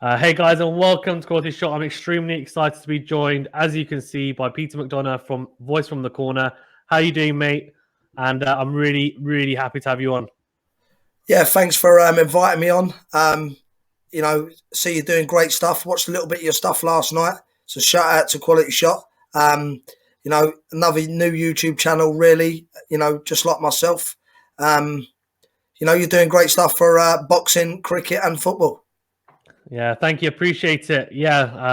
Hey guys, and welcome to QualityShot. I'm extremely excited to be joined, as you can see, by Peter McDonagh from Voice from the Corner. How you doing, mate? And I'm really, really happy to have you on. Yeah, thanks for inviting me on. See you're doing great stuff. Watched a little bit of your stuff last night. So shout out to QualityShot. Another new YouTube channel, really, just like myself. You're doing great stuff for boxing, cricket and football. Yeah, thank you. Appreciate it. It's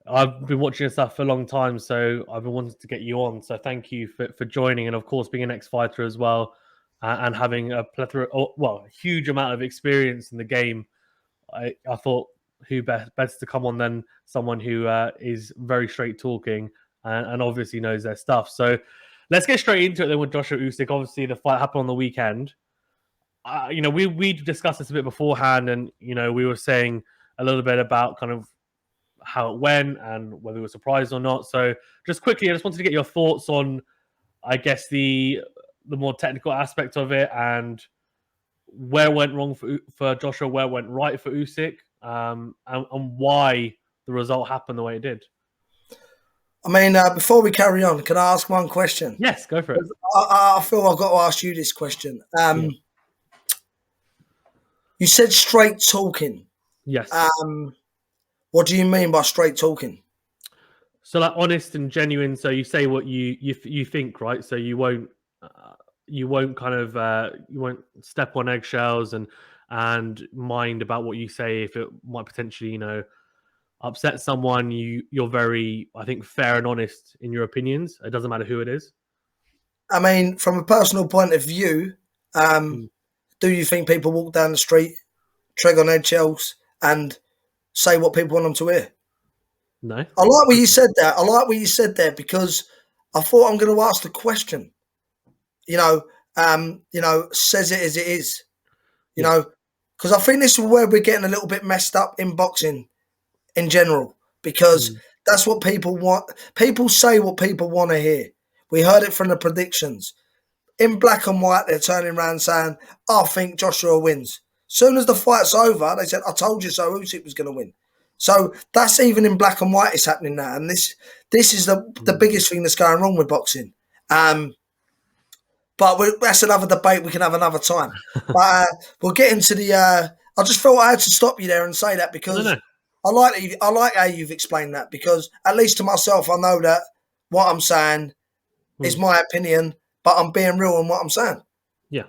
I've been watching your stuff for a long time, so I've been wanting to get you on. So thank you for joining, and of course being an ex-fighter as well, and having a plethora, a huge amount of experience in the game. I thought who better to come on than someone who is very straight talking and obviously knows their stuff. So let's get straight into it then with Joshua Usyk. Obviously, the fight happened on the weekend. We discussed this a bit beforehand, and we were saying a little bit about kind of how it went and whether we were surprised or not. So just quickly, I just wanted to get your thoughts on, I guess, the more technical aspect of it and where went wrong for Joshua, where went right for Usyk, and why the result happened the way it did. I mean, before we carry on, can I ask one question? Yes, go for it. I feel I've got to ask you this question. You said straight talking. Yes. What do you mean by straight talking? So like honest and genuine. So you say what you think, right? So you won't you won't step on eggshells and mind about what you say if it might potentially upset someone. You're very, I think, fair and honest in your opinions. It doesn't matter who it is. I mean, from a personal point of view, do you think people walk down the street, tread on eggshells, and say what people want them to hear? No. I like what you said there. I like what you said there because I thought I'm going to ask the question. Says it as it is. Because I think this is where we're getting a little bit messed up in boxing in general, because that's what people want. People say what people want to hear. We heard it from the predictions. In black and white, they're turning around saying, I think Joshua wins. Soon as the fight's over, they said, I told you so, Usyk was going to win. So that's even in black and white is happening now. And this is the biggest thing that's going wrong with boxing. But that's another debate we can have another time. But we'll get into the I just felt I had to stop you there and say that because No. I like how you've explained that, because at least to myself, I know that what I'm saying is my opinion, but I'm being real in what I'm saying. Yeah.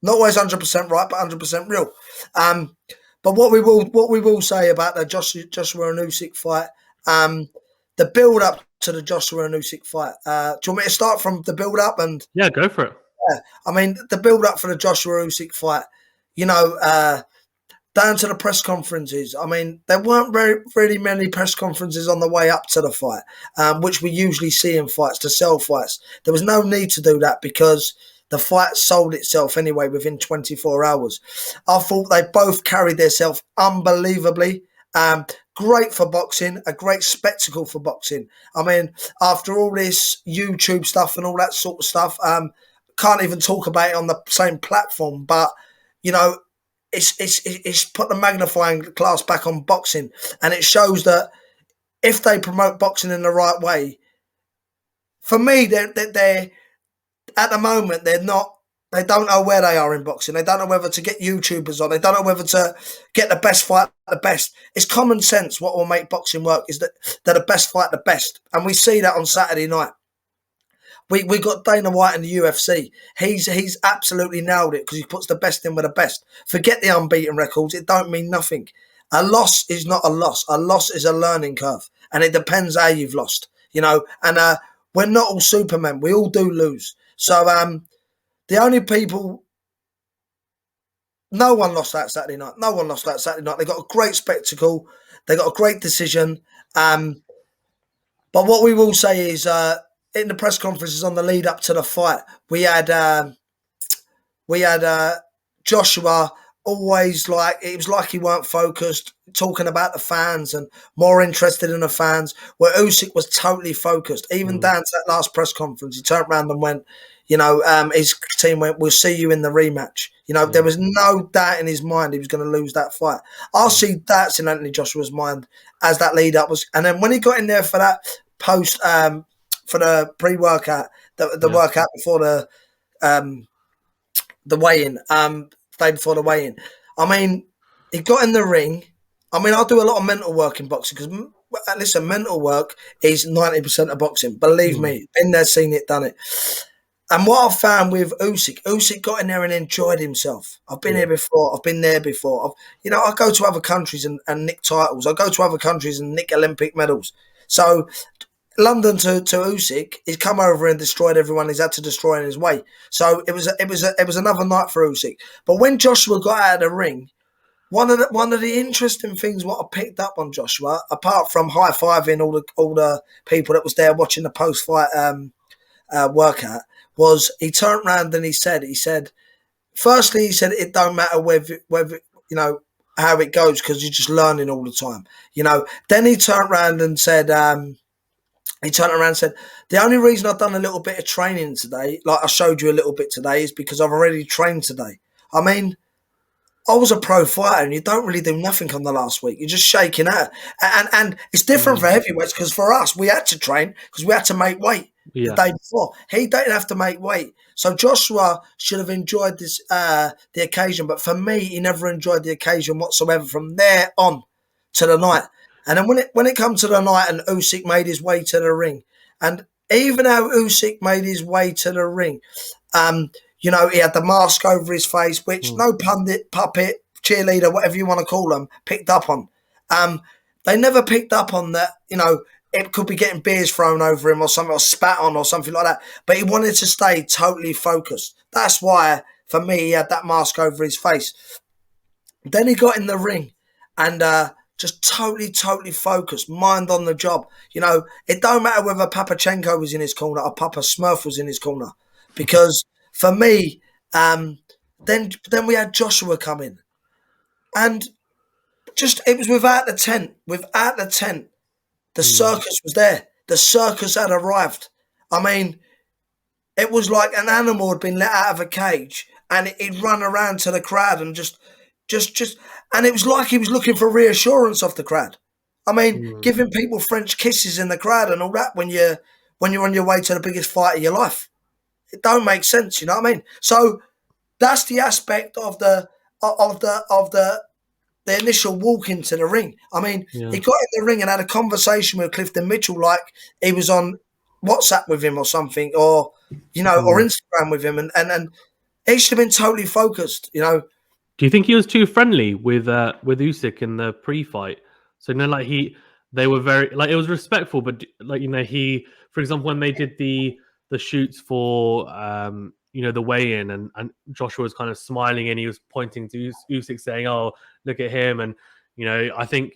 Not always 100% right, but 100% real. But what we will say about the Joshua and Usyk fight, the build up to the Joshua and Usyk fight. Do you want me to start from the build up? And yeah, go for it. Yeah, I mean, the build up for the Joshua Usyk fight, down to the press conferences. I mean, there weren't really many press conferences on the way up to the fight, which we usually see in fights to sell fights. There was no need to do that because the fight sold itself anyway within 24 hours. I thought they both carried themselves unbelievably. Great for boxing, a great spectacle for boxing. I mean, after all this YouTube stuff and all that sort of stuff, can't even talk about it on the same platform, but it's put the magnifying glass back on boxing, and it shows that if they promote boxing in the right way, for me, they're at the moment they're not. They don't know where they are in boxing. They don't know whether to get YouTubers on. They don't know whether to get the best fight the best. It's common sense. What will make boxing work is that they're the best fight the best, and we see that on Saturday night. We got Dana White in the UFC. He's absolutely nailed it because he puts the best in with the best. Forget the unbeaten records. It don't mean nothing. A loss is not a loss. A loss is a learning curve. And it depends how you've lost. And we're not all Supermen. We all do lose. So the only people... No one lost that Saturday night. No one lost that Saturday night. They got a great spectacle. They got a great decision. But what we will say is... in the press conferences on the lead up to the fight, we had Joshua always like, it was like he weren't focused, talking about the fans and more interested in the fans, where Usyk was totally focused. Even down to that last press conference, he turned around and went, his team went, "We'll see you in the rematch." There was no doubt in his mind he was going to lose that fight. I see doubts in Anthony Joshua's mind as that lead up was, and then when he got in there for that post, for the pre-workout, the workout before the weigh-in, day before the weigh-in. I mean, he got in the ring. I mean, I do a lot of mental work in boxing because, listen, mental work is 90% of boxing. Believe me, been there, seen it, done it. And what I found with Usyk got in there and enjoyed himself. I've been here before. I've been there before. I go to other countries and nick titles. I go to other countries and nick Olympic medals. So London to Usyk, he's come over and destroyed everyone he's had to destroy in his way. So it was another night for Usyk. But when Joshua got out of the ring, one of the interesting things what I picked up on Joshua, apart from high fiving all the people that was there watching the post fight workout, was he turned around and he said, firstly, he said it don't matter whether how it goes because you're just learning all the time. Then he turned around and said. The only reason I've done a little bit of training today, like I showed you a little bit today, is because I've already trained today. I mean, I was a pro fighter and you don't really do nothing on the last week. You're just shaking out. And it's different for heavyweights because for us, we had to train because we had to make weight the day before. He didn't have to make weight. So Joshua should have enjoyed this the occasion. But for me, he never enjoyed the occasion whatsoever from there on to the night. And then when it comes to the night and Usyk made his way to the ring, and even how Usyk made his way to the ring, he had the mask over his face, which no pundit, puppet, cheerleader, whatever you want to call them, picked up on. They never picked up on that, it could be getting beers thrown over him or something, or spat on or something like that. But he wanted to stay totally focused. That's why, for me, he had that mask over his face. Then he got in the ring and just totally focused, mind on the job. It don't matter whether Papachenko was in his corner or Papa Smurf was in his corner. Because for me, then we had Joshua come in. And it was without the tent. The circus was there. The circus had arrived. I mean, it was like an animal had been let out of a cage and he'd run around to the crowd and just and it was like he was looking for reassurance off the crowd. I mean, giving people French kisses in the crowd and all that when you're on your way to the biggest fight of your life. It don't make sense, you know what I mean? So that's the aspect of the initial walk into the ring. I mean, he got in the ring and had a conversation with Clifton Mitchell like he was on WhatsApp with him or something, or or Instagram with him, and he should have been totally focused, Do you think he was too friendly with Usyk in the pre-fight? So they were very it was respectful, but he, for example, when they did the shoots for the weigh-in and Joshua was kind of smiling and he was pointing to Usyk saying, "Oh, look at him," and I think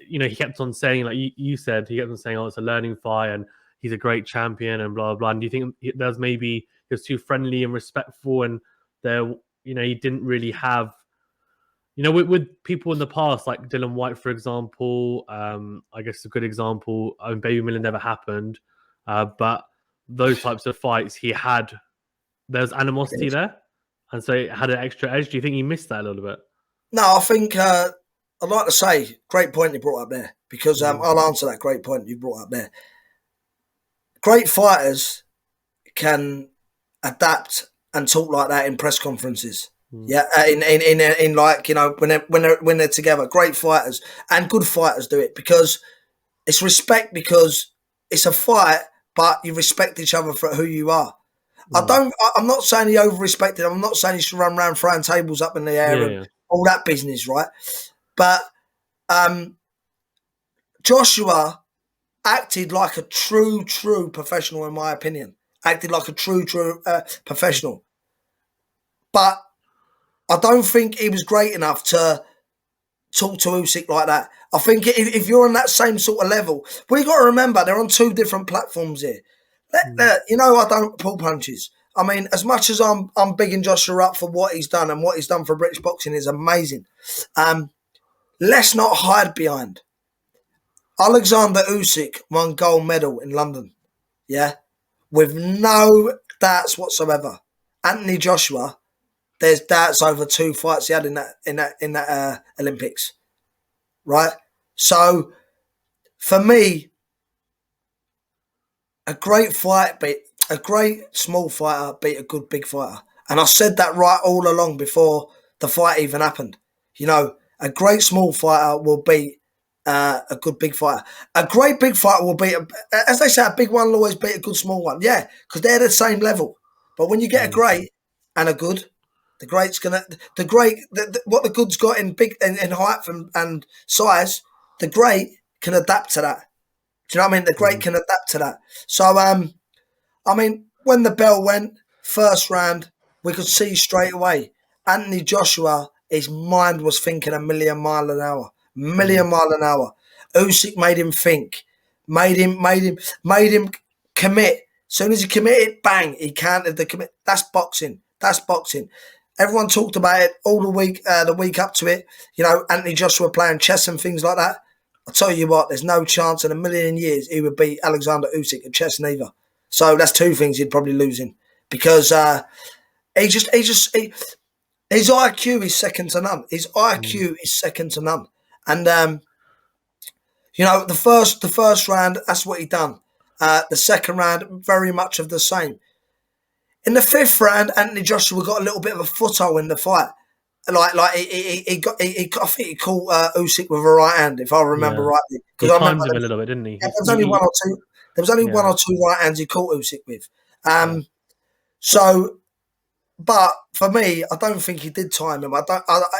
he kept on saying, like you said, he kept on saying, "Oh, it's a learning fight and he's a great champion," and blah blah blah. And do you think he was too friendly and respectful, and there he didn't really have, with people in the past, like Dylan White, for example, I guess a good example, Baby Miller never happened, but those types of fights, there's animosity there, and so it had an extra edge. Do you think he missed that a little bit? No, I think I'd like to say, great point you brought up there, because I'll answer that great point you brought up there. Great fighters can adapt and talk like that in press conferences. Yeah, in like when they're together, great fighters and good fighters do it because it's respect, because it's a fight, but you respect each other for who you are. I'm not saying he over-respected. I'm not saying he should run around throwing tables up in the air and all that business, right? But Joshua acted like a true professional, in my opinion. Acted like a true professional. But I don't think he was great enough to talk to Usyk like that. I think if you're on that same sort of level, well, you got to remember they're on two different platforms here. I don't pull punches. I mean, as much as I'm bigging Joshua up for what he's done, and what he's done for British boxing is amazing. Let's not hide behind. Alexander Usyk won gold medal in London, yeah, with no doubts whatsoever. Anthony Joshua, there's doubts over 2 fights he had in that Olympics, right? So for me, a great small fighter beat a good big fighter, and I said that right all along before the fight even happened. You know, a great small fighter will beat a good big fighter. A great big fighter will beat, as they say, a big one will always beat a good small one. Yeah, because they're the same level. But when you get a great and a good, the great's gonna what the good's got in height and size, the great can adapt to that. Do you know what I mean? The great can adapt to that. So I mean, when the bell went, first round, we could see straight away Anthony Joshua, his mind was thinking a million mile an hour. Usyk made him think, made him commit. As soon as he committed, bang, he countered the commit. That's boxing. Everyone talked about it all the week up to it. You know, Anthony Joshua playing chess and things like that. I'll tell you what, there's no chance in a million years he would beat Alexander Usyk at chess neither. So that's 2 things he'd probably lose in, because his IQ is second to none. His IQ is second to none. And you know, the first round, that's what he done. The second round, very much of the same. In the 5th round, Anthony Joshua got a little bit of a foothold in the fight. I think he caught Usyk with a right hand, if I remember rightly. He timed him a little bit, didn't he? Yeah, there was only one or two. There was only 1 or 2 right hands he caught Usyk with. So, but for me, I don't think he did time him.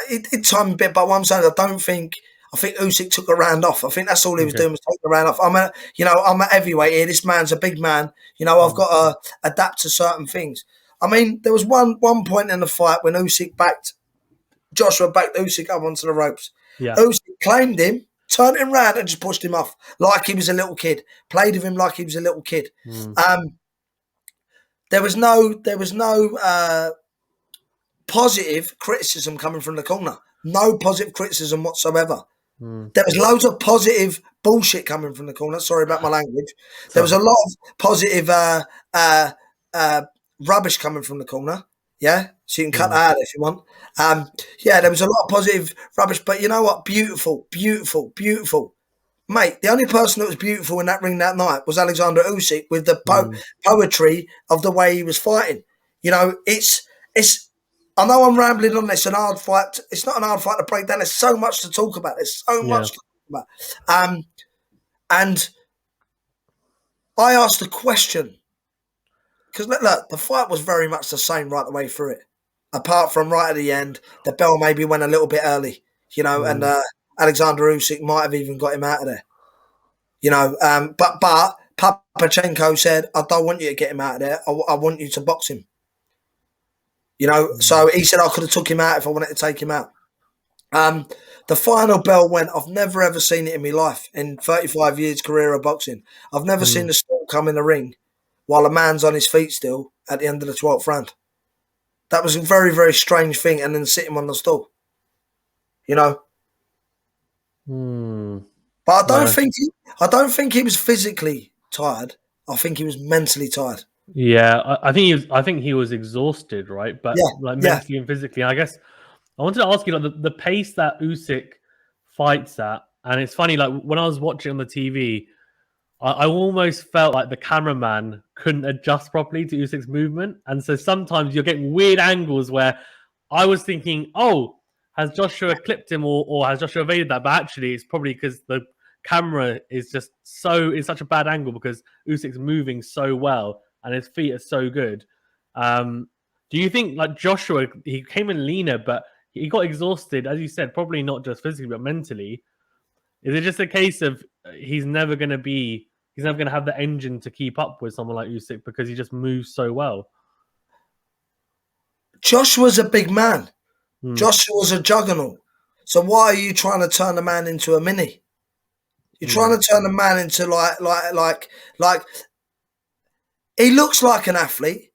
He did time him a bit, but what I'm saying, I think Usyk took a round off. I think that's all he was doing, was take the round off. I'm a heavyweight here. This man's a big man. You know, I've got to adapt to certain things. I mean, there was one point in the fight when Joshua backed Usyk up onto the ropes. Yeah. Usyk claimed him, turned him round and just pushed him off like he was a little kid. Played with him like he was a little kid. There was no positive criticism coming from the corner. No positive criticism whatsoever. There was loads of positive bullshit coming from the corner. Sorry about my language. There was a lot of positive rubbish coming from the corner. Yeah, so you can cut that out if you want. There was a lot of positive rubbish, but you know what? Beautiful. Mate, the only person that was beautiful in that ring that night was Alexander Usyk, with the poetry of the way he was fighting. You know, it's. I know I'm rambling on this. An hard fight. It's not an hard fight to break down. There's so much to talk about. There's so much to talk about. And I asked a question, because look, the fight was very much the same right the way through it, apart from right at the end, the bell maybe went a little bit early. You know, and Alexander Usyk might have even got him out of there. You know, but Papachenko said, "I don't want you to get him out of there. I want you to box him." You know, so he said I could have took him out if I wanted to take him out. The final bell went. I've never ever seen it in my life. In 35 years career of boxing, I've never seen the storm come in the ring while a man's on his feet still at the end of the 12th round. That was a very, very strange thing, and then sit him on the stool. You know. But I don't think he was physically tired. I think he was mentally tired. Yeah, I think he was exhausted, right? But mentally and physically. I guess I wanted to ask you, like, the pace that Usyk fights at, and it's funny, like when I was watching on the TV, I almost felt like the cameraman couldn't adjust properly to Usyk's movement, and so sometimes you're getting weird angles where I was thinking, oh, has Joshua clipped him or has Joshua evaded that? But actually, it's probably because the camera is just in such a bad angle because Usyk's moving so well and his feet are so good. Do you think, like, Joshua, he came in leaner, but he got exhausted, as you said, probably not just physically, but mentally? Is it just a case of he's never going to have the engine to keep up with someone like Usyk because he just moves so well? Joshua's a big man. Joshua's a juggernaut. So why are you trying to turn the man into a mini? You're trying to turn the man into like he looks like an athlete,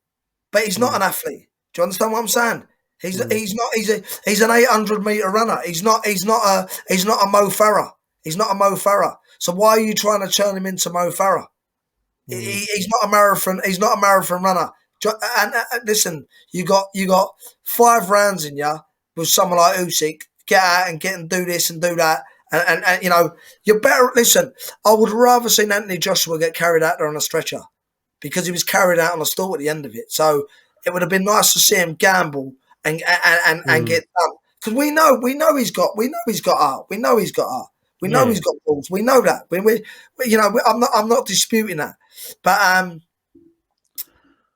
but he's not an athlete. Do you understand what I'm saying? He's not. He's an 800-meter runner. He's not a Mo Farah. He's not a Mo Farah. So why are you trying to turn him into Mo Farah? He's not a marathon. He's not a marathon runner. And listen, you got 5 rounds in you with someone like Usyk. Get out and do this and do that. And you know, you're better. Listen, I would rather see Anthony Joshua get carried out there on a stretcher, because he was carried out on a stool at the end of it. So it would have been nice to see him gamble and get done. Because we know he's got art. We know he's got art. We know he's got balls. We know that. I'm not disputing that. But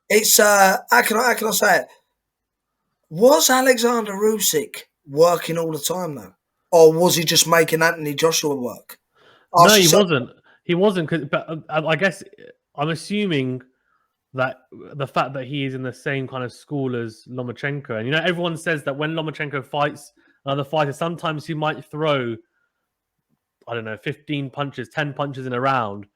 it's how can I say it? Was Alexander Usyk working all the time though, or was he just making Anthony Joshua work? No, he wasn't. He wasn't. But I guess I'm assuming that the fact that he is in the same kind of school as Lomachenko, and everyone says that when Lomachenko fights another fighter, sometimes he might throw, I don't know, 15 punches, 10 punches in a round,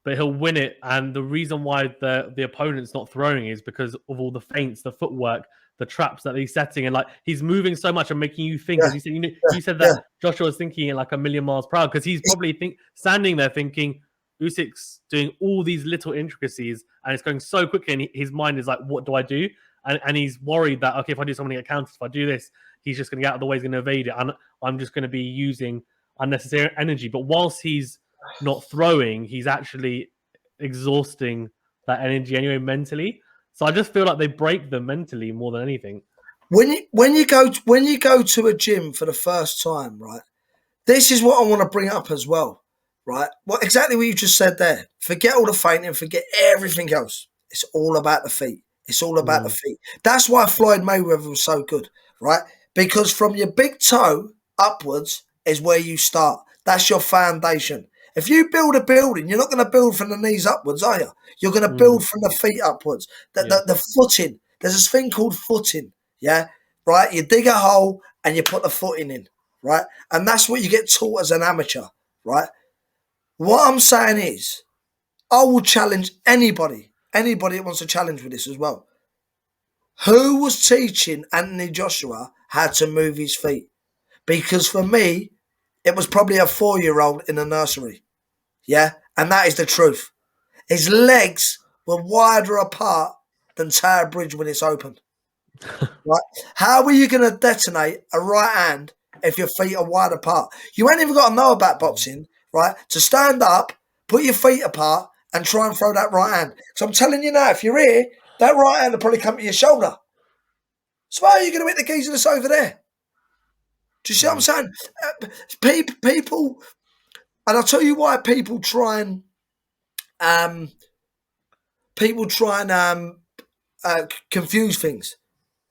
but he'll win it. And the reason why the opponent's not throwing is because of all the feints, the footwork, the traps that he's setting, and like he's moving so much and making you think. As you said, you said that Joshua was thinking like a million miles per hour, because he's probably standing there thinking Usyk's doing all these little intricacies and it's going so quickly, and his mind is like, what do I do? And he's worried that, okay, if I do something at counters, if I do this, he's just going to get out of the way, he's going to evade it, and I'm just going to be using unnecessary energy. But whilst he's not throwing, he's actually exhausting that energy anyway mentally. So I just feel like they break them mentally more than anything. When you go to a gym for the first time, right? This is what I want to bring up as well, right? Exactly what you just said there. Forget all the feinting, forget everything else. It's all about the feet. It's all about the feet. That's why Floyd Mayweather was so good, right? Because from your big toe upwards is where you start. That's your foundation. If you build a building, you're not going to build from the knees upwards, are you? You're going to build from the feet upwards. The footing. There's this thing called footing, yeah? Right? You dig a hole and you put the footing in, right? And that's what you get taught as an amateur, right? What I'm saying is, I will challenge anybody that wants to challenge with this as well. Who was teaching Anthony Joshua how to move his feet? Because for me, it was probably a 4-year-old in a nursery. Yeah? And that is the truth. His legs were wider apart than Tower Bridge when it's open. Right? How are you going to detonate a right hand if your feet are wide apart? You ain't even got to know about boxing, right? To stand up, put your feet apart, and try and throw that right hand. So I'm telling you now, if you're here, that right hand will probably come to your shoulder. So how are you going to hit the geezer that's over there? Do you see what I'm saying? People, and I'll tell you why people try and confuse things,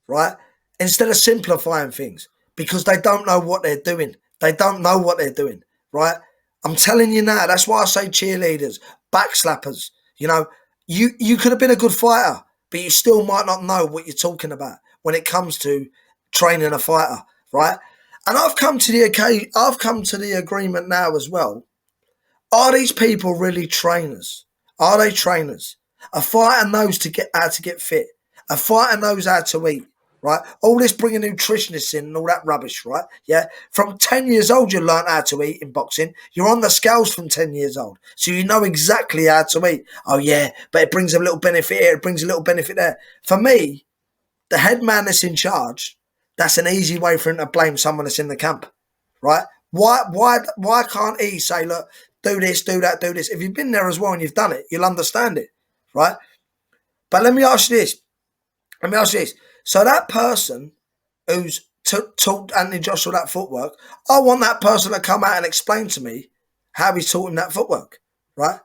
right? Instead of simplifying things, because they don't know what they're doing. They don't know what they're doing, right? I'm telling you now. That's why I say cheerleaders, backslappers. You could have been a good fighter, but you still might not know what you're talking about when it comes to training a fighter, right? And I've come to the agreement now as well. Are these people really trainers? Are they trainers? A fighter knows how to get fit. A fighter knows how to eat, right? All this bringing nutritionists in and all that rubbish, right? Yeah. From 10 years old, you learn how to eat in boxing. You're on the scales from 10 years old. So you know exactly how to eat. Oh, yeah, but it brings a little benefit here. It brings a little benefit there. For me, the head man that's in charge, that's an easy way for him to blame someone that's in the camp, right? Why can't he say, look, do this, do that, do this? If you've been there as well and you've done it, you'll understand it, right? But let me ask you this. So that person who's taught Anthony Joshua that footwork, I want that person to come out and explain to me how he's taught him that footwork, right?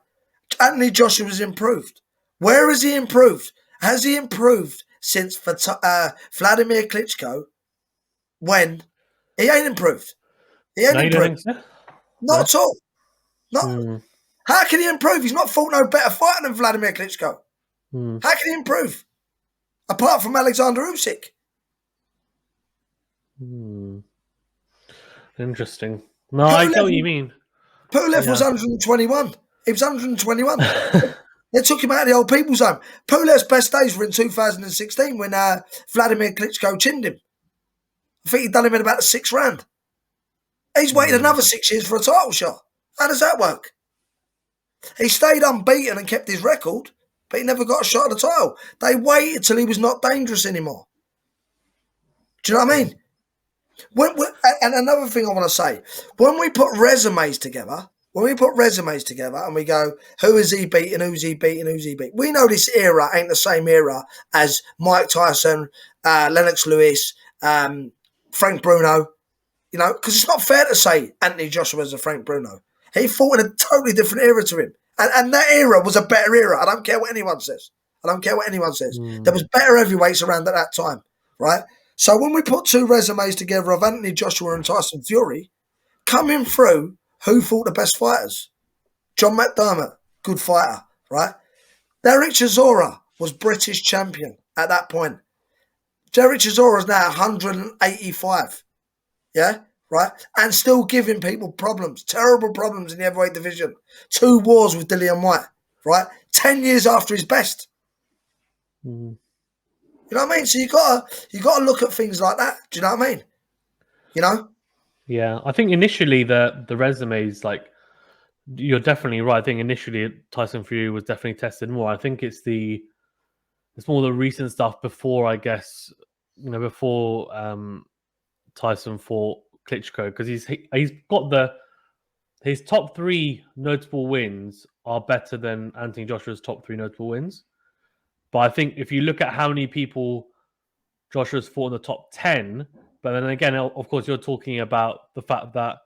Anthony Joshua has improved. Where has he improved? Has he improved since Vladimir Klitschko? When he ain't improved. He ain't improved. So? Not at all. Not. How can he improve? He's not fought no better fighter than Vladimir Klitschko. How can he improve? Apart from Alexander Usyk. Interesting. No, I get what you mean. Pulev was 121. He was 121. They took him out of the old people's home. Pulev's best days were in 2016 when Vladimir Klitschko chinned him. I think he'd done him in about the 6th round. He's waited another 6 years for a title shot. How does that work? He stayed unbeaten and kept his record, but he never got a shot at the title. They waited till he was not dangerous anymore. Do you know what I mean? And another thing I want to say, when we put resumes together and we go, who is he beating, who's he beating, who's he beating? We know this era ain't the same era as Mike Tyson, Lennox Lewis, Frank Bruno, you know, because it's not fair to say Anthony Joshua is a Frank Bruno. He fought in a totally different era to him. And that era was a better era. I don't care what anyone says. There was better heavyweights around at that time, right? So when we put two resumes together of Anthony Joshua and Tyson Fury, coming through, who fought the best fighters? John McDermott, good fighter, right? Derek Chisora was British champion at that point. Derek Chisora is now 185, yeah, right? And still giving people problems, terrible problems in the heavyweight division. 2 wars with Dillian White, right? 10 years after his best. You know what I mean? So you gotta look at things like that. Do you know what I mean? You know? Yeah, I think initially the resumes, like, you're definitely right. I think initially Tyson Fury was definitely tested more. I think it's more the recent stuff before, I guess, you know, before Tyson fought Klitschko, because he's got his top 3 notable wins are better than Anthony Joshua's top 3 notable wins. But I think if you look at how many people Joshua's fought in the top 10, but then again, of course, you're talking about the fact that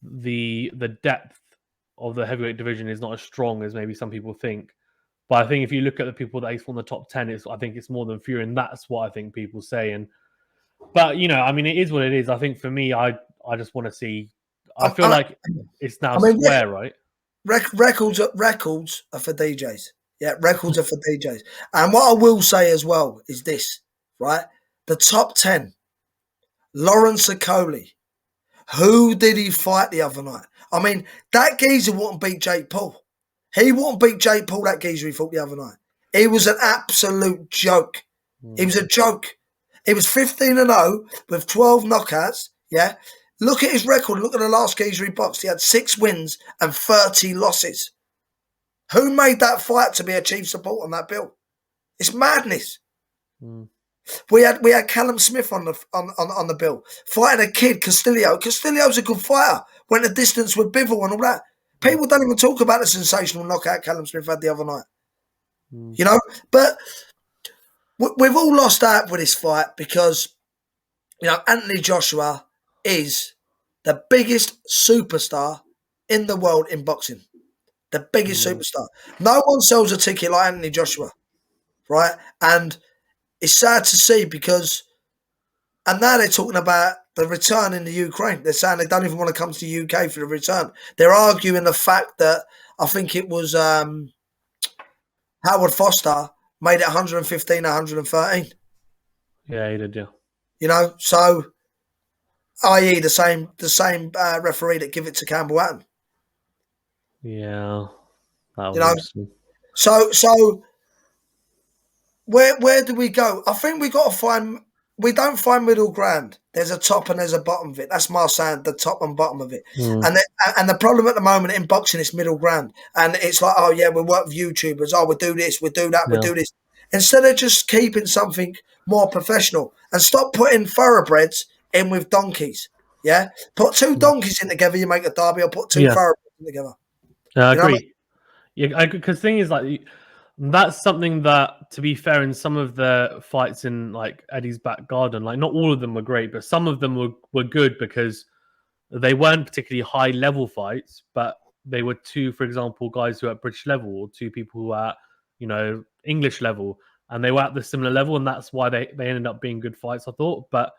the depth of the heavyweight division is not as strong as maybe some people think. But I think if you look at the people that he's fought in the top 10, I think it's more than Fury, and that's what I think people say. But, you know, I mean, it is what it is. I think for me, I just want to see. I feel like it's now square, right? Records are for DJs. Yeah, records are for DJs. And what I will say as well is this, right? The top 10, Lawrence Okoli. Who did he fight the other night? I mean, that geezer wouldn't beat Jake Paul. He wouldn't beat Jake Paul, that geezer he fought the other night. He was an absolute joke. He was a joke. He was 15-0 with 12 knockouts, yeah? Look at his record. Look at the last geezer he boxed. He had 6 wins and 30 losses. Who made that fight to be a chief support on that bill? It's madness. We had Callum Smith on the bill fighting a kid, Castillo. Castillo's a good fighter. Went the distance with Bivol and all that. People don't even talk about the sensational knockout Callum Smith had the other night. You know, but we've all lost out with this fight because, you know, Anthony Joshua is the biggest superstar in the world in boxing. The biggest superstar. No one sells a ticket like Anthony Joshua, right? And it's sad to see because, and now they're talking about the return in the Ukraine. They're saying they don't even want to come to the UK for the return. They're arguing the fact that I think it was Howard Foster made it 115, 113. Yeah, he did, yeah. You know, so, i.e. the same referee that give it to Campbell Hatton. Yeah, that was interesting. So where do we go? I think we don't find middle ground. There's a top and there's a bottom of it. That's my saying, the top and bottom of it. And the problem at the moment in boxing is middle ground. And it's like, oh yeah, we work with YouTubers. Oh, we do this, we do that, we do this. Instead of just keeping something more professional and stop putting thoroughbreds in with donkeys. Yeah? Put 2 donkeys in together, you make a derby, or put 2 thoroughbreds in together. I agree. Yeah, because the thing is, like, that's something that, to be fair, in some of the fights in like Eddie's back garden, like not all of them were great, but some of them were good because they weren't particularly high level fights, but they were 2, for example, guys who are at British level or 2 people who are at, you know, English level, and they were at the similar level, and that's why they ended up being good fights, I thought. But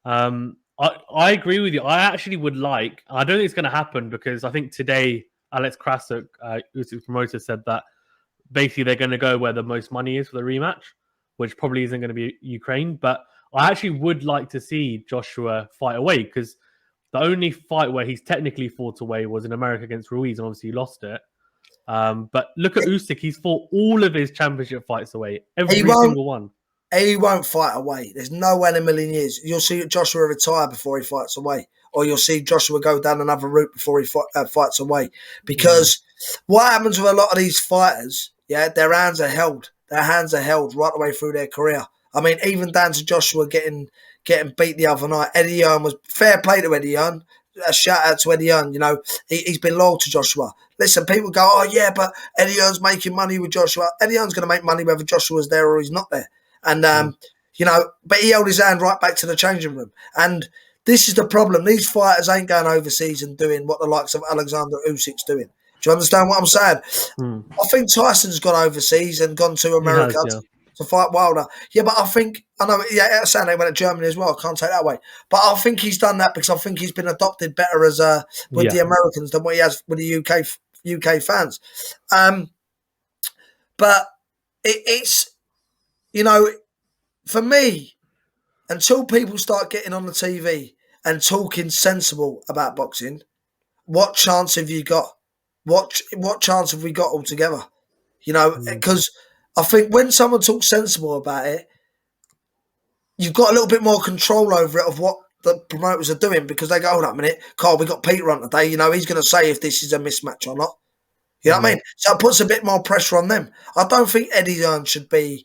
I agree with you. I actually would like, I don't think it's going to happen because I think today Alex Krasuk, Usyk's promoter, said that basically they're going to go where the most money is for the rematch, which probably isn't going to be Ukraine. But I actually would like to see Joshua fight away because the only fight where he's technically fought away was in America against Ruiz, and obviously he lost it. But look at Usyk; he's fought all of his championship fights away, every He won't. single one. He won't fight away. There's no way in a million years. You'll see Joshua retire before he fights away, or you'll see Joshua go down another route before he fights away. Because what happens with a lot of these fighters, their hands are held. Their hands are held right the way through their career. I mean, even down to Joshua getting beat the other night. Eddie Hearn was fair play to Eddie Hearn. A shout out to Eddie Hearn. You know, he's been loyal to Joshua. Listen, people go, oh yeah, but Eddie Hearn's making money with Joshua. Eddie Hearn's going to make money whether Joshua's there or he's not there. And, but he held his hand right back to the changing room. And this is the problem. These fighters ain't going overseas and doing what the likes of OIeksandr Usyk's doing. Do you understand what I'm saying? I think Tyson's gone overseas and gone to America to fight Wilder. Yeah, but I know, saying they went to Germany as well. I can't take that away. But I think he's done that because I think he's been adopted better as with the Americans than what he has with the UK fans. But it's, for me, until people start getting on the TV and talking sensible about boxing, what chance have you got? What chance have we got altogether? Because I think when someone talks sensible about it, you've got a little bit more control over it of what the promoters are doing, because they go, hold up a minute, Carl, we got Peter on today. He's going to say if this is a mismatch or not. You know what I mean? So it puts a bit more pressure on them. I don't think Eddie Hearn should be...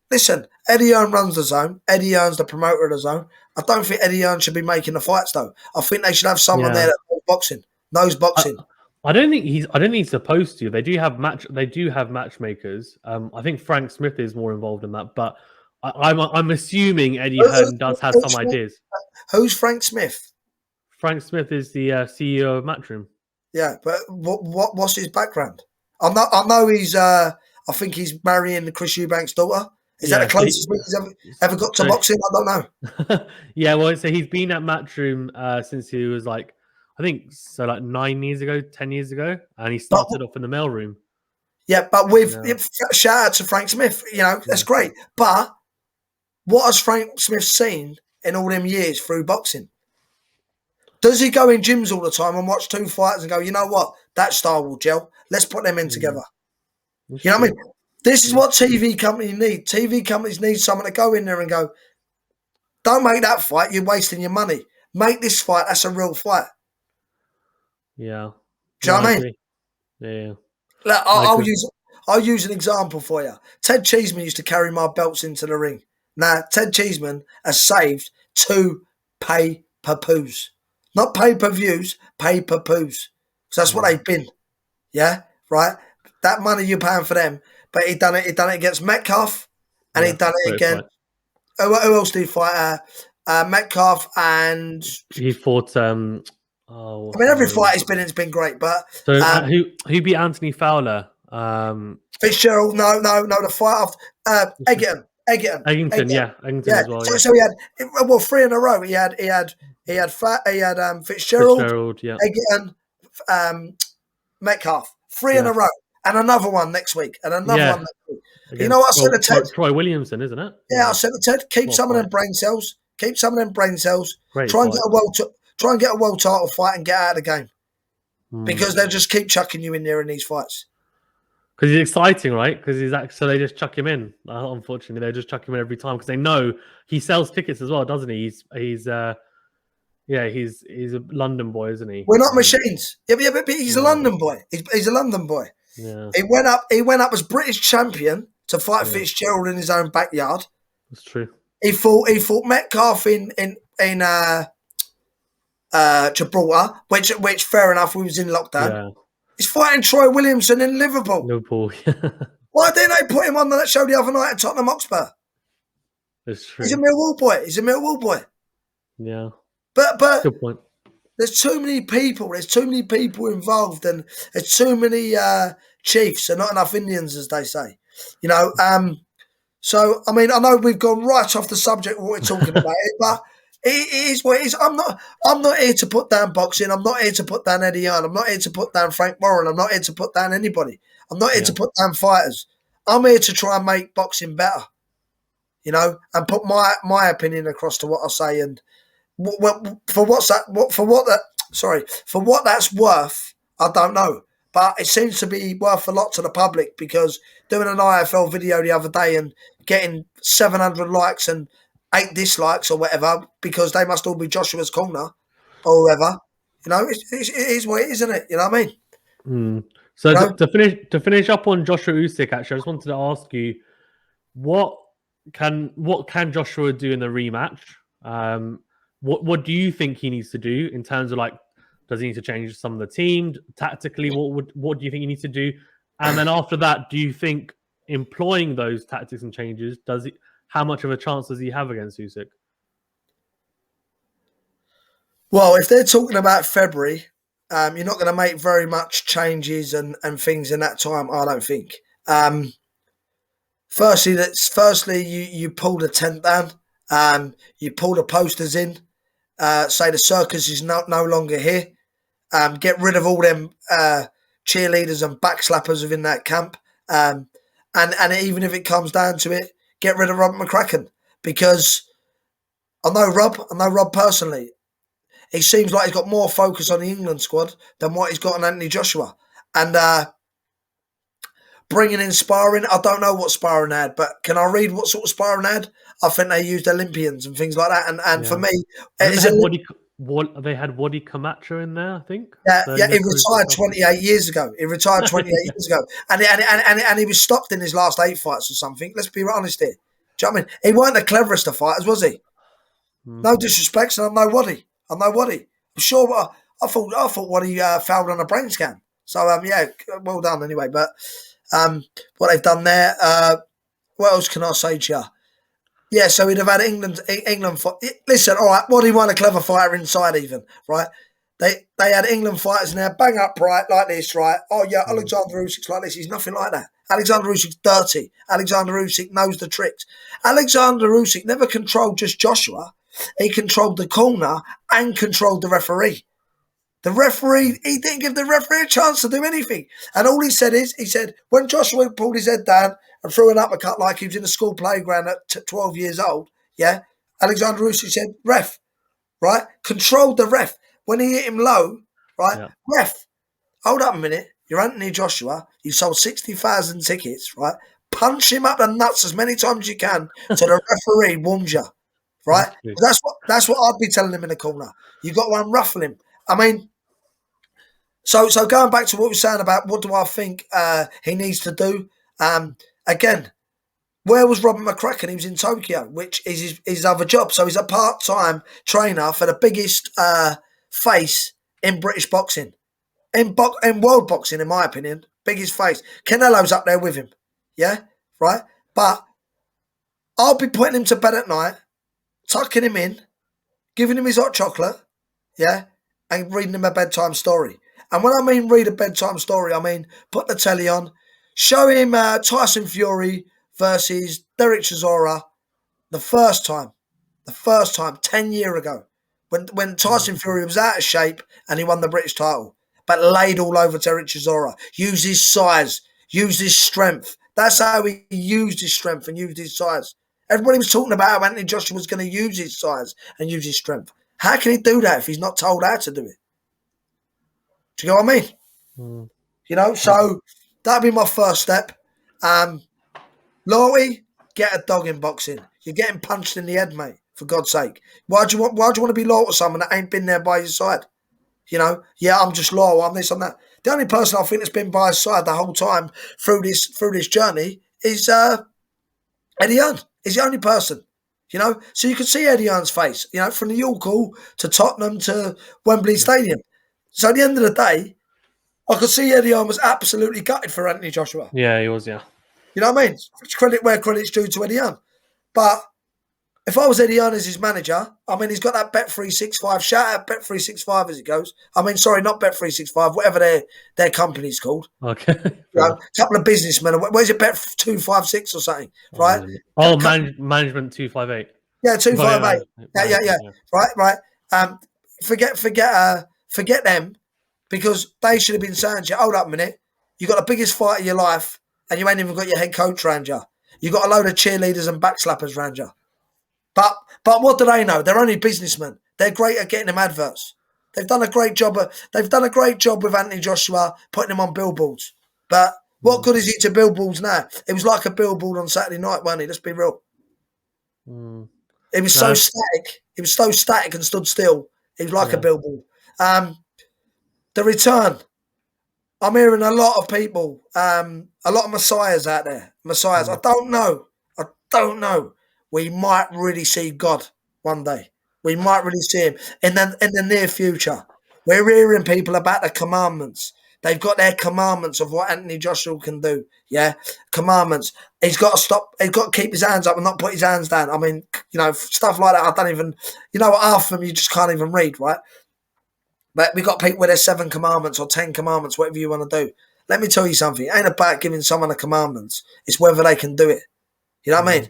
Listen, Eddie Hearn runs the zone. Eddie Hearn's the promoter of the zone. I don't think Eddie Hearn should be making the fights, though. I think they should have someone there that knows boxing. I don't think he's supposed to. They do have matchmakers. I think Frank Smith is more involved in that, but I'm assuming Eddie Hearn does have some ideas. Who's Frank Smith? Frank Smith is the CEO of Matchroom. Yeah, but what's his background? I know he's. I think he's marrying Chris Eubank's daughter. Is that the closest he's ever got to boxing? I don't know. Yeah, well, so he's been at Matchroom since he was like 9 years ago, 10 years ago, and he started off in the mailroom. Yeah, but shout out to Frank Smith. That's great. But what has Frank Smith seen in all them years through boxing? Does he go in gyms all the time and watch two fighters and go, you know what, that style will gel? Let's put them in together. You know what I mean? This is what TV companies need. TV companies need someone to go in there and go, don't make that fight, you're wasting your money. Make this fight, that's a real fight. Yeah. Do you know what I mean? Yeah. Look, I'll use an example for you. Ted Cheeseman used to carry my belts into the ring. Now, Ted Cheeseman has saved 2 pay-per-views. Not pay-per-views, pay-per-views. So that's what they've been. Yeah? Right? That money you're paying for them. But he done it against Metcalf, and he done it against... Who else did he fight? Metcalf, and... He fought... every fight he's been in has been great, but... So who beat Anthony Fowler? Fitzgerald, no, the fight after... Egerton, Eggington as well. So he had 3 in a row. He had Fitzgerald, Egerton, Metcalf, 3 in a row, and another one next week, and another one next week. You know what I said to Ted? Troy Williamson, isn't it? Yeah, I said to Ted, keep some of them brain cells. Keep some of them brain cells. Try and get a world title fight and get out of the game, because they'll just keep chucking you in there in these fights. Because he's exciting, right? Because so they just chuck him in. Unfortunately, they just chuck him in every time because they know he sells tickets as well, doesn't he? He's a London boy, isn't he? We're not machines. Yeah, but he's a London boy. He's a London boy. Yeah. He went up as British champion to fight Fitzgerald in his own backyard. That's true. He fought Metcalf in Gibraltar, which fair enough, we was in lockdown. Yeah. He's fighting Troy Williamson in Liverpool. Why didn't they put him on that show the other night at Tottenham Hotspur? That's true. He's a Millwall boy. Yeah. But good point. There's too many people. There's too many people involved, and there's too many chiefs and not enough Indians, as they say. So I mean, I know we've gone right off the subject of what we're talking about, but it is what it is. I'm not here to put down boxing. I'm not here to put down Eddie Hearn. I'm not here to put down Frank Warren. I'm not here to put down anybody. I'm not here to put down fighters. I'm here to try and make boxing better, and put my opinion across to what I say. And for what that's worth, I don't know. but it seems to be worth a lot to the public because doing an IFL video the other day and getting 700 likes and 8 dislikes or whatever because they must all be Joshua's corner or whoever. You know, it is what it is, isn't it? You know what I mean? So You know? to finish up on Joshua Usyk, actually, I just wanted to ask you what can Joshua do in the rematch? What do you think he needs to do in terms of like, does he need to change some of the team tactically? What do you think he needs to do? And then after that, do you think employing those tactics and changes how much of a chance does he have against Usyk? Well, if they're talking about February, you're not going to make very much changes and things in that time, I don't think. Firstly, you pull the tent down, you pull the posters in, say the circus is no longer here, get rid of all them cheerleaders and backslappers within that camp, and even if it comes down to it, get rid of Rob McCracken because I know Rob personally. He seems like he's got more focus on the England squad than what he's got on Anthony Joshua. And bringing in sparring, I don't know what sparring had, but can I read what sort of sparring had? I think they used Olympians and things like that. And for me, they had Wadi Camacho in there, I think. Yeah, he retired 28 years ago. Years ago. And he was stopped in his last 8 fights or something. Let's be honest here. Do you know what I mean? He weren't the cleverest of fighters, was he? No disrespect, so I'm no Wadi. I'm sure I thought Wadi fouled on a brain scan. So, well done anyway. But what they've done there, what else can I say to you? Yeah, so we'd have had England fight. Listen, all right, Wadi won a clever fighter inside even, right? They had England fighters in there, bang upright like this, right? Oh, yeah, Alexander Usyk's like this. He's nothing like that. Alexander Usyk's dirty. Alexander Usyk knows the tricks. Alexander Usyk never controlled just Joshua. He controlled the corner and controlled the referee. The referee, he didn't give the referee a chance to do anything. And all he said when Joshua pulled his head down and threw an uppercut like he was in a school playground at 12 years old, yeah, Alexander Usyk said, ref, right? Controlled the ref. When he hit him low, right? Yeah. Ref, hold up a minute. You're Anthony Joshua. You sold 60,000 tickets, right? Punch him up the nuts as many times as you can till the referee warms you. Right? That's what I'd be telling him in the corner. You got to unruffle him. I mean, so going back to what we were saying about what do I think he needs to do? Again, where was Robert McCracken? He was in Tokyo, which is his other job. So he's a part-time trainer for the biggest face in British boxing. In world boxing, in my opinion, biggest face. Canelo's up there with him. Yeah? Right? But I'll be putting him to bed at night, tucking him in, giving him his hot chocolate, yeah, and reading him a bedtime story. And when I mean read a bedtime story, I mean put the telly on, show him Tyson Fury versus Derek Chisora the first time, 10 years ago, when Tyson Fury was out of shape and he won the British title, but laid all over Derek Chisora. Use his size, use his strength. That's how he used his strength and used his size. Everybody was talking about how Anthony Joshua was going to use his size and use his strength. How can he do that if he's not told how to do it? Do you know what I mean? You know, so that'd be my first step. Loyalty, get a dog in boxing. You're getting punched in the head, mate, for God's sake. Why do you want to be loyal to someone that ain't been there by your side? You know, yeah, I'm just loyal, I'm this, I'm that. The only person I think that's been by his side the whole time through this journey is Eddie Hearn. He's the only person, you know. So you can see Eddie Hearn's face, you know, from the York Hall to Tottenham to Wembley Stadium. So at the end of the day, I could see Eddie Hearn was absolutely gutted for Anthony Joshua. Yeah, he was, yeah. You know what I mean? Credit where credit's due to Eddie Hearn. But if I was Eddie Hearn as his manager, I mean, he's got that Bet365. Shout out Bet365 as it goes. I mean, sorry, not Bet365, whatever their company's called. Okay. You know, a couple of businessmen. Where's it, Bet256 or something, right? Management 258. Yeah, 258. Yeah. Right. Forget them, because they should have been saying to you, hold up a minute, you got the biggest fight of your life and you ain't even got your head coach around you. You got a load of cheerleaders and backslappers around you. But what do they know? They're only businessmen. They're great at getting them adverts. They've done a great job. They've done a great job with Anthony Joshua, putting him on billboards. But what good is it to billboards now? It was like a billboard on Saturday night, wasn't it? Let's be real. It was so static. It was so static and stood still. It was like a billboard. The return. I'm hearing a lot of people, a lot of messiahs out there. Messiahs. I don't know. We might really see God one day. We might really see him in the near future. We're hearing people about the commandments. They've got their commandments of what Anthony Joshua can do. Yeah, commandments. He's got to stop. He's got to keep his hands up and not put his hands down. I mean, stuff like that. I don't even. Half of them you just can't even read, right? But we got people with their 7 commandments or 10 commandments, whatever you want to do. Let me tell you something. It ain't about giving someone the commandments. It's whether they can do it. You know what I mean?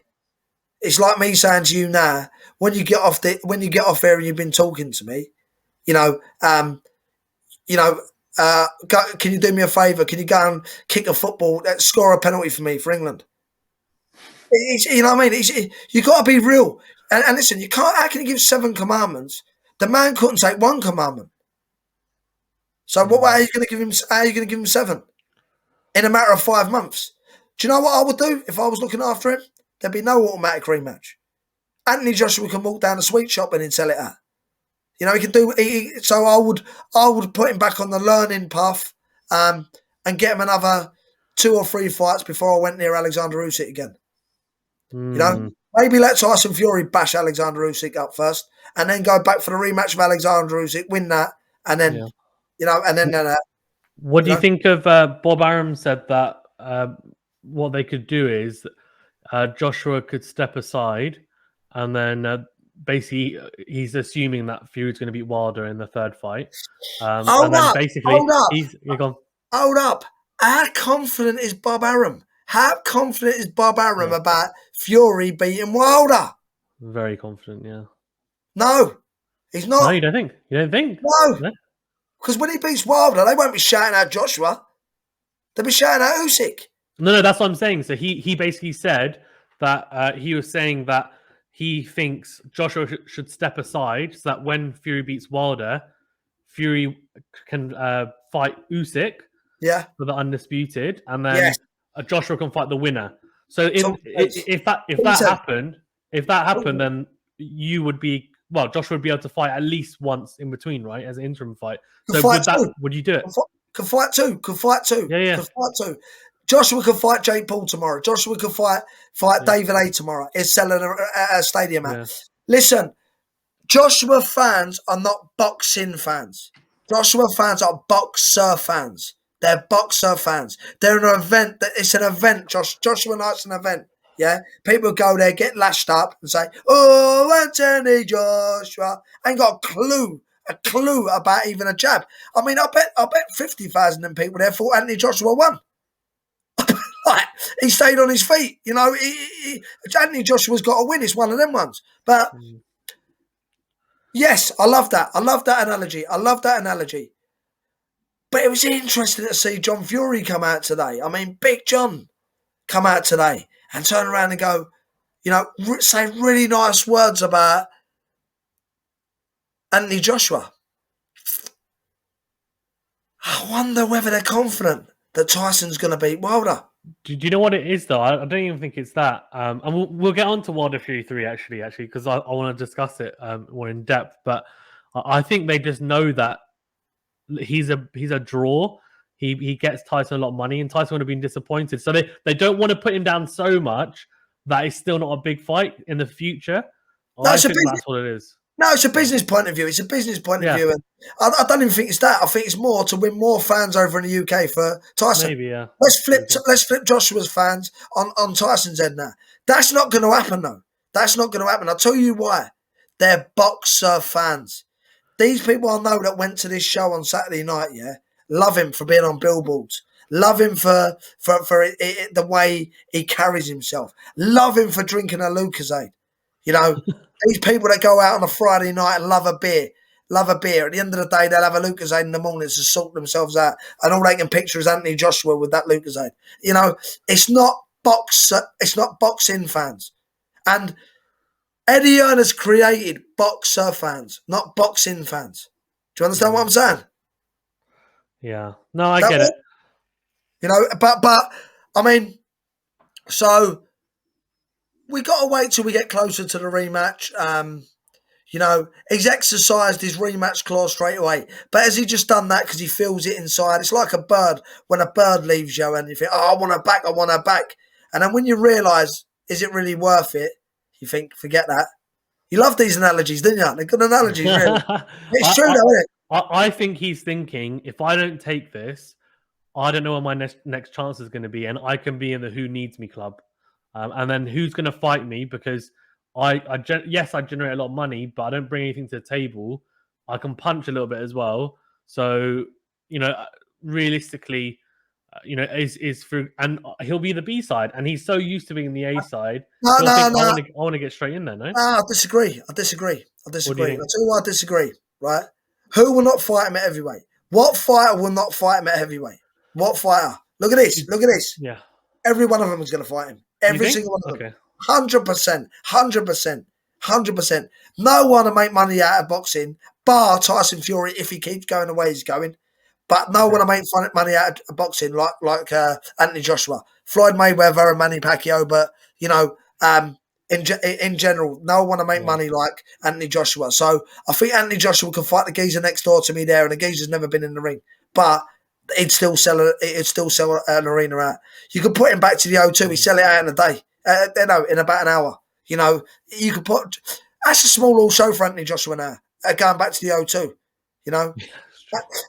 It's like me saying to you now, when you get off there and you've been talking to me, can you do me a favour? Can you go and kick a football, score a penalty for me for England? You know what I mean? You got to be real. And listen, you can't. How can you give 7 commandments? The man couldn't take 1 commandment. So what? How are you going to give him? How are you going to give him 7 in a matter of 5 months? Do you know what I would do if I was looking after him? There'd be no automatic rematch. Anthony Joshua can walk down a sweet shop and then sell it out. He can do. So I would put him back on the learning path, and get him another 2 or 3 fights before I went near Alexander Usyk again. Maybe let Tyson Fury bash Alexander Usyk up first, and then go back for the rematch of Alexander Usyk, win that, and then What do you think of Bob Arum said that what they could do is Joshua could step aside, and then basically he's assuming that Fury's going to beat Wilder in the 3rd fight. Hold up. How confident is Bob Arum? About Fury beating Wilder? Very confident, yeah. No, he's not. No, you don't think? No. Because when he beats Wilder, they won't be shouting out Joshua. They'll be shouting out Usyk. No, that's what I'm saying. So he basically said that he was saying that he thinks Joshua should step aside so that when Fury beats Wilder, Fury can fight Usyk for the undisputed, and then Joshua can fight the winner. So if that happened, then you would be Joshua would be able to fight at least once in between, right, as an interim fight. So would you do it? Could fight two. Yeah. Could fight 2. Joshua could fight Jake Paul tomorrow. Joshua could fight David A tomorrow. It's selling a stadium out. Yeah. Listen, Joshua fans are not boxing fans. Joshua fans are boxer fans. They're boxer fans. They're an event. It's an event. Joshua Night's an event. Yeah, people go there, get lashed up, and say, "Oh, Anthony Joshua," ain't got a clue about even a jab. I mean, I bet 50,000 of people there thought Anthony Joshua won. He stayed on his feet. Anthony Joshua's got to win. It's one of them ones. But yes, I love that. I love that analogy. But it was interesting to see John Fury come out today. I mean, Big John come out today and turn around and go, say really nice words about Anthony Joshua. I wonder whether they're confident that Tyson's going to beat Wilder. Do you know what it is, though? I don't even think it's that. And we'll get on to Wilder Fury 3, actually, because I want to discuss it more in depth. But I think they just know that he's a draw. He gets Tyson a lot of money, and Tyson would have been disappointed. So they don't want to put him down so much that it's still not a big fight in the future. That's what it is. No, it's a business point of view. It's a business point of view. And I don't even think it's that. I think it's more to win more fans over in the UK for Tyson. Maybe, yeah. Let's flip Joshua's fans on Tyson's head now. That's not going to happen, though. That's not going to happen. I'll tell you why. They're boxer fans. These people I know that went to this show on Saturday night, love him for being on billboards. Love him for the way he carries himself. Love him for drinking a Lucozade. These people that go out on a Friday night and love a beer. At the end of the day, they'll have a Lucozade in the morning to sort themselves out. And all they can picture is Anthony Joshua with that Lucozade. It's not boxing fans. And Eddie Hearn has created boxer fans, not boxing fans. Do you understand what I'm saying? Yeah. No, I get it. You know, but I mean, so we got to wait till we get closer to the rematch. You know, he's exercised his rematch clause straight away. But has he just done that because he feels it inside? It's like a bird. When a bird leaves you and you think, oh, I want her back, I want her back. And then when you realise, is it really worth it? You think, forget that. You love these analogies, didn't you? They're good analogies, really. It's true, though, isn't it? I think he's thinking, if I don't take this, I don't know what my next chance is going to be, and I can be in the Who Needs Me club. And then who's going to fight me? Because yes, I generate a lot of money, but I don't bring anything to the table. I can punch a little bit as well. So, you know, realistically, you know, is through, and he'll be the B side, and he's so used to being the A side. No. I want to get straight in there. No, I disagree. I disagree. What do you think? I'll tell you why I disagree. Right? Who will not fight him at heavyweight? What fighter will not fight him at heavyweight? What fighter? Look at this. Look at this. Yeah. Every one of them is going to fight him. Every single one of them. 100%. 100%. 100%. No one will make money out of boxing, bar Tyson Fury if he keeps going the way he's going. But no one will make money out of boxing like Anthony Joshua, Floyd Mayweather and Manny Pacquiao. But, you know, in general, no one will make money like Anthony Joshua. So I think Anthony Joshua can fight the geezer next door to me there, and the geezer's never been in the ring. But it'd still sell an arena out. You could put him back to the O2. He'd sell it out in a day. In about an hour. You know, you could put. That's a small little show for Anthony Joshua now. Going back to the O2. You know,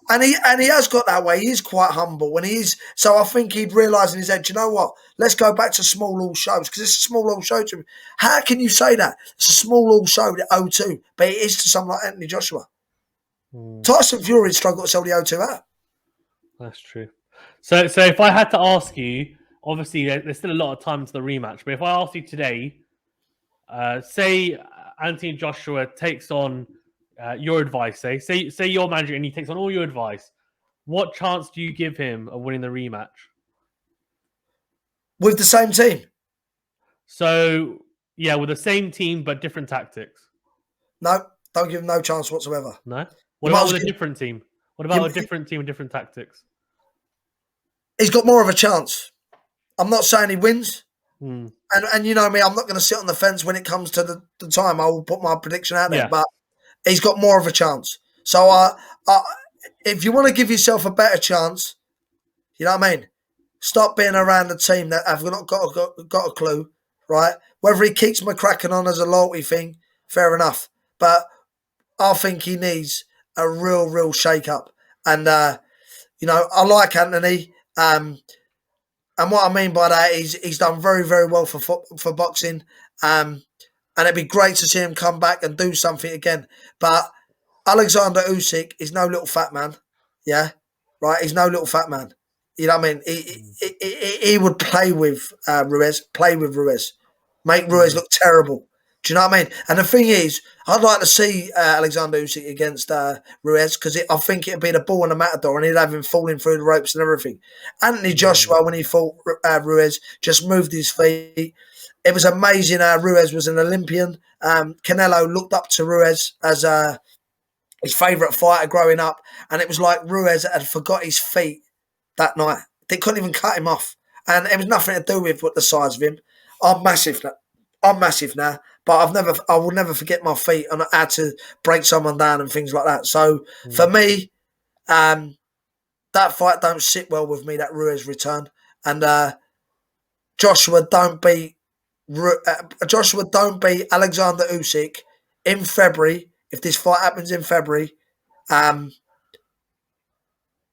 and he has got that way. He is quite humble, and he is. So I think he'd realise in his head, you know what? Let's go back to small little shows because it's a small little show to him. How can you say that? It's a small little show, the O2, but it is to someone like Anthony Joshua. Tyson Fury struggled to sell the O2 out. That's true. So if I had to ask you, obviously there's still a lot of time to the rematch, but if I asked you today, say Anthony Joshua takes on your advice, say your manager and he takes on all your advice, what chance do you give him of winning the rematch? With the same team? So, yeah, with the same team but different tactics. No, don't give him no chance whatsoever. No? What about with a different team? What about a different team with different tactics? He's got more of a chance. I'm not saying he wins. And you know me, I'm not going to sit on the fence when it comes to the time. I will put my prediction out there. Yeah. But he's got more of a chance. So if you want to give yourself a better chance, you know what I mean? Stop being around a team that have not got a clue, right? Whether he keeps McCracken on as a loyalty thing, fair enough. But I think he needs a real shake-up. And, you know, I like Anthony. And what I mean by that is he's done very well for boxing. And it'd be great to see him come back and do something again. But Alexander Usyk is no little fat man. Yeah? Right? He's no little fat man. You know what I mean? He would play with Ruiz, make Ruiz look terrible. Do you know what I mean? And the thing is, I'd like to see Alexander Usyk against Ruiz because I think it'd be the ball in the matador and he'd have him falling through the ropes and everything. Anthony Joshua, when he fought Ruiz, just moved his feet. It was amazing. Ruiz was an Olympian. Canelo looked up to Ruiz as his favourite fighter growing up, and it was like Ruiz had forgot his feet that night. They couldn't even cut him off. And it was nothing to do with the size of him. I'm massive now, but I will never forget my feet and I had to break someone down and things like that. So for me, that fight don't sit well with me, that Ruiz return. And Joshua don't beat Alexander Usyk in February. If this fight happens in February,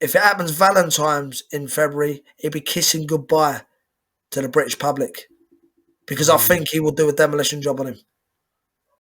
if it happens Valentine's in February, he'll be kissing goodbye to the British public because I think he will do a demolition job on him.